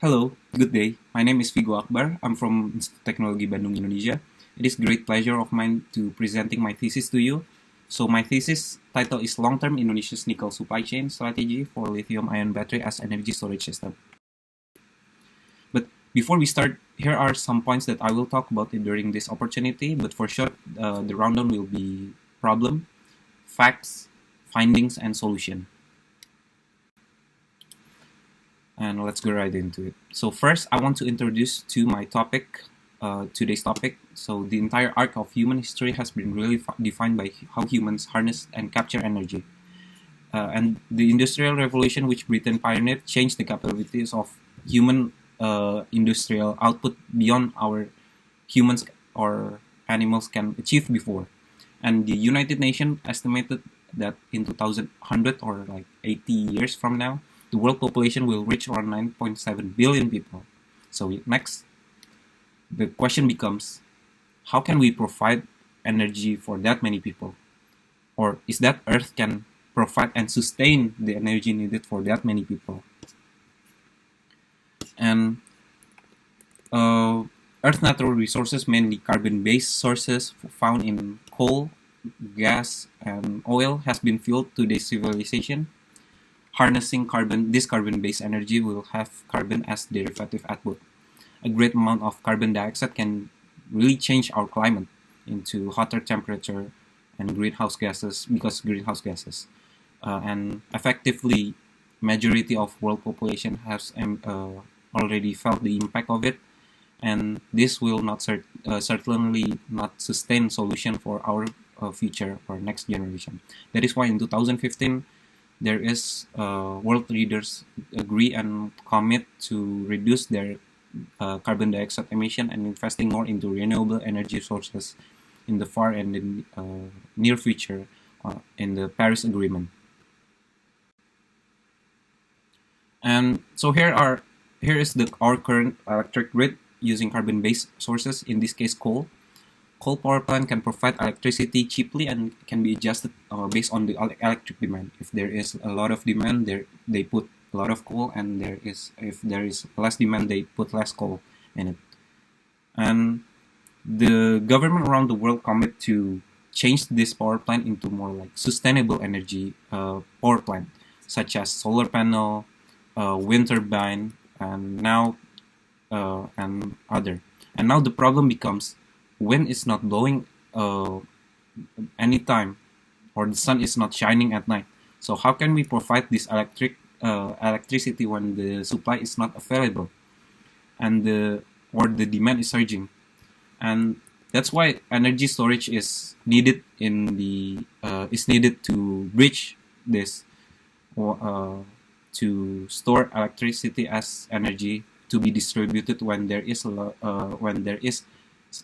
Hello, good day. My name is Figo Akbar. I'm from Institute Technology Bandung, Indonesia. It is great pleasure of mine to presenting my thesis to you. So my thesis title is Long-Term Indonesia's Nickel Supply Chain Strategy for Lithium-Ion Battery as Energy Storage System. But before we start, here are some points that I will talk about during this opportunity. But for short, the rundown will be problem, facts, findings, and solution. And let's go right into it. So first, I want to introduce to my topic, today's topic. So the entire arc of human history has been really defined by how humans harness and capture energy. And the Industrial Revolution, which Britain pioneered, changed the capabilities of human industrial output beyond our humans or animals can achieve before. And the United Nations estimated that in 2100 or like 80 years from now, the world population will reach around 9.7 billion people. So next, the question becomes, how can we provide energy for that many people? Or is that Earth can provide and sustain the energy needed for that many people? And Earth's natural resources, mainly carbon-based sources found in coal, gas, and oil, has been fueled to this civilization. Harnessing this carbon-based energy will have carbon as derivative output. A great amount of carbon dioxide can really change our climate into hotter temperature and greenhouse gases and effectively majority of world population has already felt the impact of it, and this will not certainly not sustain solution for our future or next generation. That is why in 2015 there is world leaders agree and commit to reduce their carbon dioxide emission and investing more into renewable energy sources in the far and in near future in the Paris Agreement. And so here is our current electric grid using carbon-based sources, in this case coal. Coal power plant can provide electricity cheaply and can be adjusted based on the electric demand. If there is a lot of demand, they put a lot of coal, and if there is less demand, they put less coal in it. And the government around the world commit to change this power plant into more like sustainable energy power plant, such as solar panel, wind turbine, and now other. And now the problem becomes, wind is not blowing anytime, or the sun is not shining at night. So how can we provide this electricity when the supply is not available and the demand is surging? And that's why energy storage is needed to bridge this, to store electricity as energy to be distributed when there is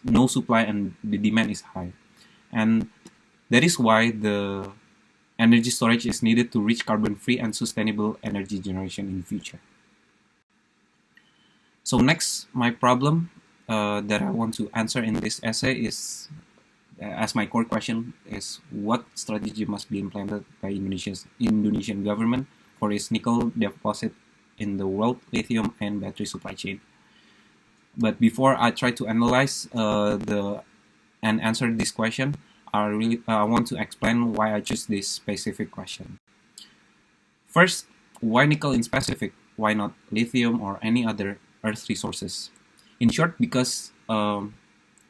no supply and the demand is high. And that is why the energy storage is needed to reach carbon-free and sustainable energy generation in the future. So next, my problem that I want to answer in this essay is, as my core question is, what strategy must be implemented by Indonesian government for its nickel deposit in the world lithium and battery supply chain. But before I try to analyze and answer this question, I want to explain why I choose this specific question. First, why nickel in specific? Why not lithium or any other earth resources? In short, because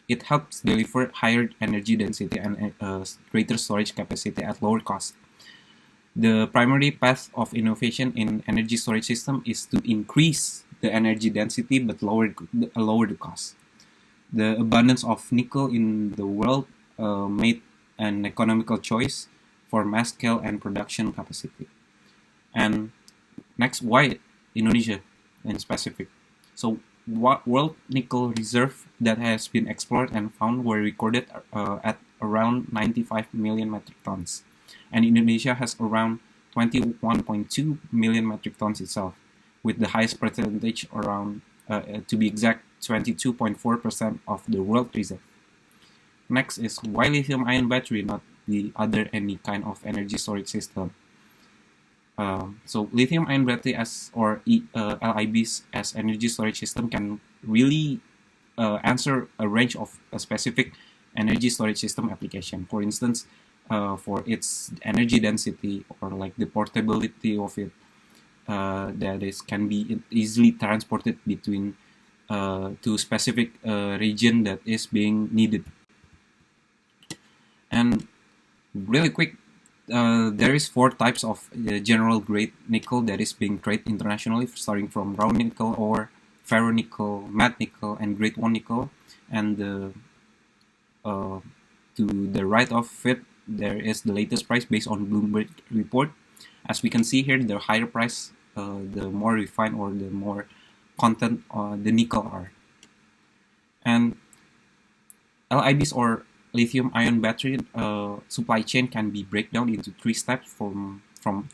it helps deliver higher energy density and greater storage capacity at lower cost. The primary path of innovation in energy storage system is to increase the energy density but lower the cost. The abundance of nickel in the world made an economical choice for mass scale and production capacity. And next, why Indonesia in specific? So world nickel reserve that has been explored and found were recorded at around 95 million metric tons. And Indonesia has around 21.2 million metric tons itself, with the highest percentage around, to be exact, 22.4% of the world reserve. Next is, why lithium-ion battery, not the other any kind of energy storage system? So lithium-ion battery LIBs as energy storage system can really answer a range of a specific energy storage system application. For instance, for its energy density or like the portability of it, that is can be easily transported between to specific region that is being needed. And really quick, there is 4 types of general grade nickel that is being traded internationally, starting from raw nickel ore, ferronickel, matte nickel, and grade 1 nickel. And to the right of it, there is the latest price based on Bloomberg report. As we can see here, the higher price, the more refined or the more content the nickel are. And LIBs or lithium-ion battery supply chain can be break down into 3 steps from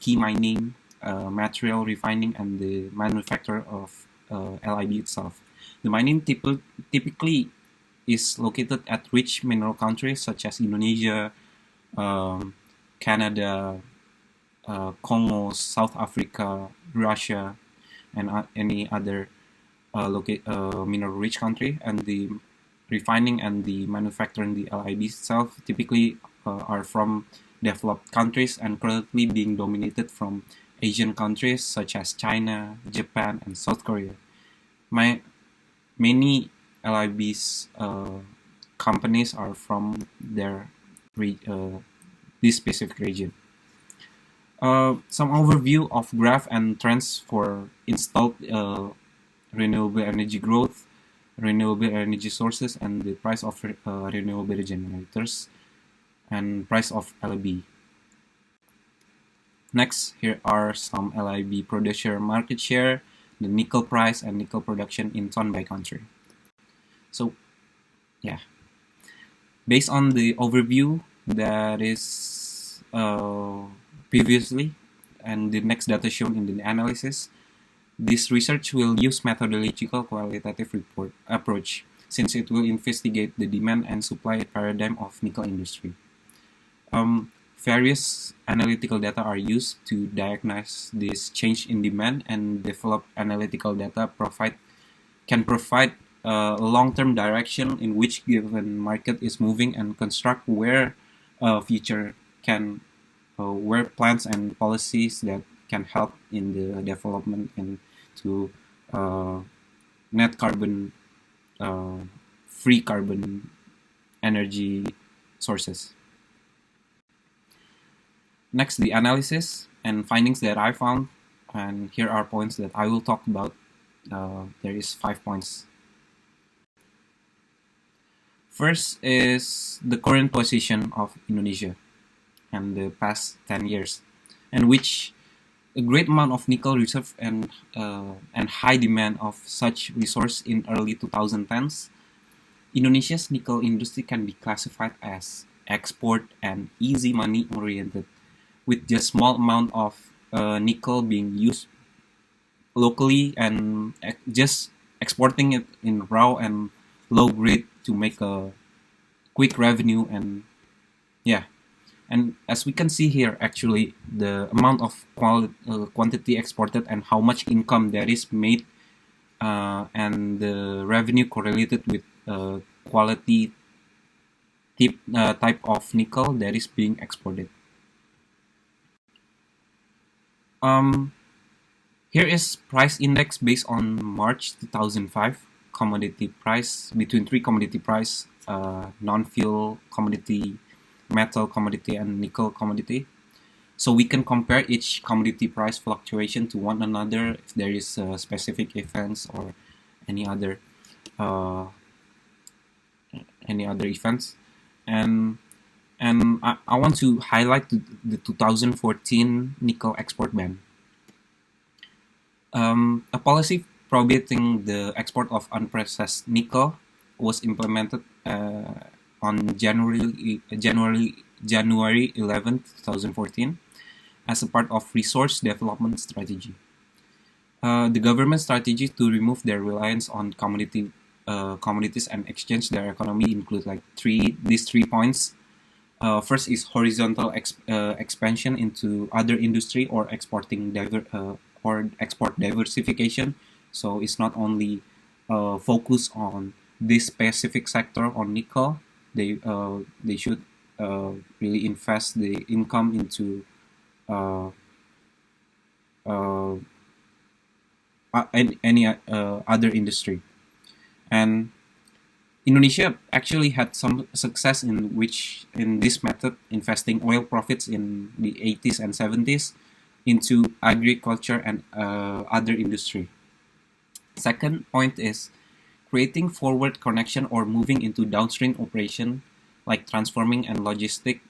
key mining, material refining, and the manufacture of LIB itself. The mining typically is located at rich mineral countries such as Indonesia, Canada, Congo, South Africa, Russia, and any other mineral-rich country. And the refining and the manufacturing the LIB itself typically are from developed countries and currently being dominated from Asian countries such as China, Japan, and South Korea. Many LIBs companies are from this specific region. Some overview of graph and trends for installed renewable energy growth, renewable energy sources, and the price of renewable generators, and price of LIB. Next, here are some LIB producer market share, the nickel price, and nickel production in ton by country. So, yeah, based on the overview that is previously and the next data shown in the analysis, this research will use methodological qualitative approach, since it will investigate the demand and supply paradigm of nickel industry. Various analytical data are used to diagnose this change in demand, and develop analytical data can provide a long-term direction in which given market is moving, and construct where future can where plans and policies that can help in the development and to net carbon free carbon energy sources. Next, the analysis and findings that I found, and here are points that I will talk about. There is 5 points. First is the current position of Indonesia and the past 10 years, and which a great amount of nickel reserve and high demand of such resource in early 2010s. Indonesia's nickel industry can be classified as export and easy money oriented, with just small amount of nickel being used locally and just exporting it in raw and low grade to make a quick revenue. And yeah, and as we can see here, actually the amount of quantity exported and how much income that is made, and the revenue correlated with quality type of nickel that is being exported. Here is price index based on March 2005 commodity price between 3 commodity price: non-fuel commodity, metal commodity, and nickel commodity. So we can compare each commodity price fluctuation to one another if there is specific events or any other events. And I want to highlight the 2014 nickel export ban. A policy prohibiting the export of unprocessed nickel was implemented on January 11, 2014, as a part of resource development strategy. The government strategy to remove their reliance on commodities and exchange their economy include like these three points. First is horizontal expansion into other industry or or export diversification. So it's not only focus on this specific sector on nickel. They should really invest the income into uh, uh, any other industry. And Indonesia actually had some success in this method, investing oil profits in the 80s and 70s into agriculture and other industry. Second point is creating forward connection or moving into downstream operation like transforming and logistic,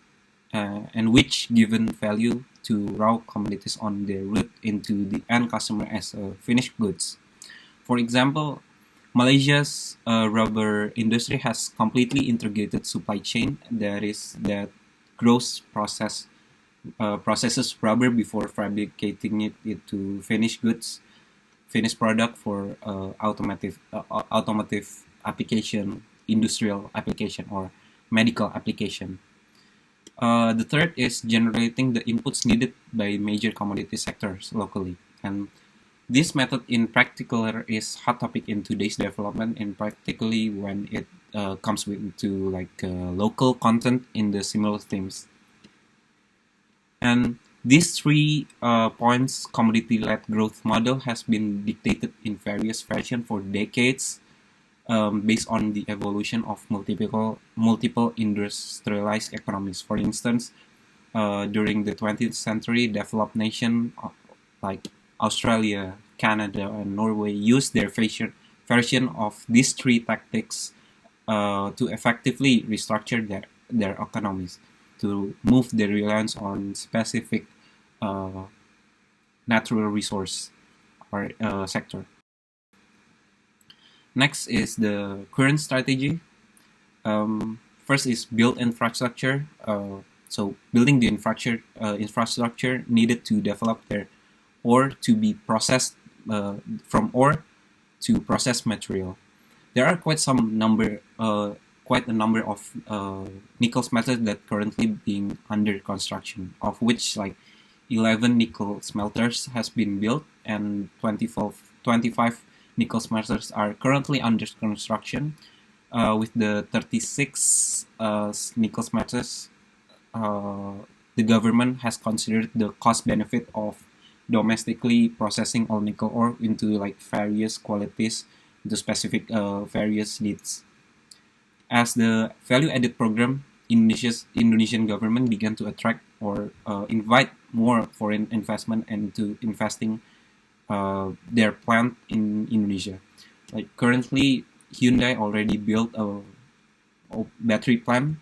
and which given value to raw commodities on their route into the end customer as finished goods. For example, Malaysia's rubber industry has completely integrated supply chain that grows processes rubber before fabricating it into finished product for automotive application, industrial application, or medical application. The third is generating the inputs needed by major commodity sectors locally. And this method in particular is hot topic in today's development, and particularly when it comes to local content in the similar themes. And these 3 points commodity-led growth model has been dictated in various fashion for decades, based on the evolution of multiple industrialized economies. For instance, during the 20th century, developed nations like Australia, Canada, and Norway used their version of these 3 tactics to effectively restructure their economies, to move their reliance on specific uh, natural resource or sector. Next is the current strategy. First is build infrastructure. So building the infrastructure needed to develop their ore to be processed, from ore to processed material. There are quite a number of nickel smelters that currently being under construction, of which like 11 nickel smelters has been built and 25 nickel smelters are currently under construction. With the 36 nickel smelters, the government has considered the cost benefit of domestically processing all nickel ore into like various qualities to specific various needs. As the value-added program, Indonesian government began to attract or invite more foreign investment into investing their plant in Indonesia. Like currently, Hyundai already built a battery plant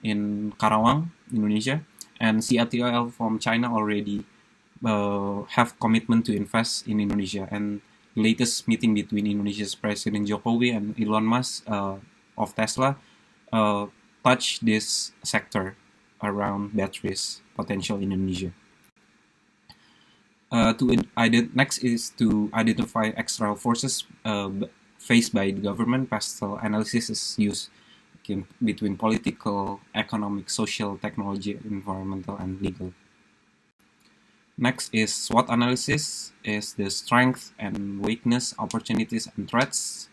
in Karawang, Indonesia, and CATL from China already have commitment to invest in Indonesia. And latest meeting between Indonesia's President Jokowi and Elon Musk of Tesla touch this sector around batteries potential in Indonesia. Next is to identify external forces faced by the government. Pastel analysis is used between political, economic, social, technology, environmental, and legal. Next is SWOT analysis, is the strength and weakness, opportunities and threats.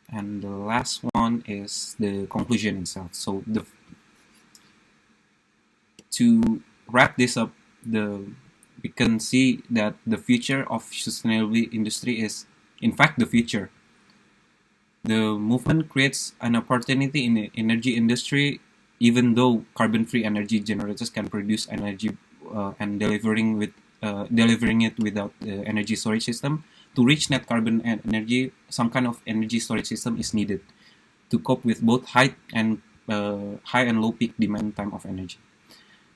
And the last one is the conclusion itself. So to wrap this up, we can see that the future of sustainable industry is, in fact, the future. The movement creates an opportunity in the energy industry, even though carbon-free energy generators can produce energy and delivering it without the energy storage system. To reach net carbon energy, some kind of energy storage system is needed to cope with both high and low peak demand time of energy.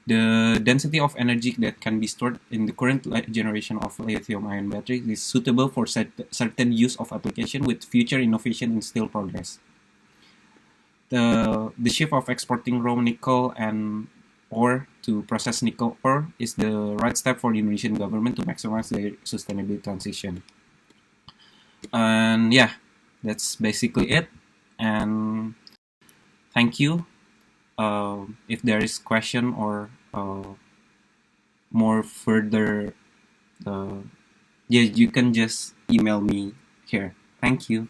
The density of energy that can be stored in the current generation of lithium-ion batteries is suitable for certain use of application, with future innovation in still progress. The shift of exporting raw nickel and ore to process nickel ore is the right step for the Indonesian government to maximize their sustainability transition. And yeah, that's basically it. And thank you. if there is question or more further, yeah, you can just email me here. Thank you.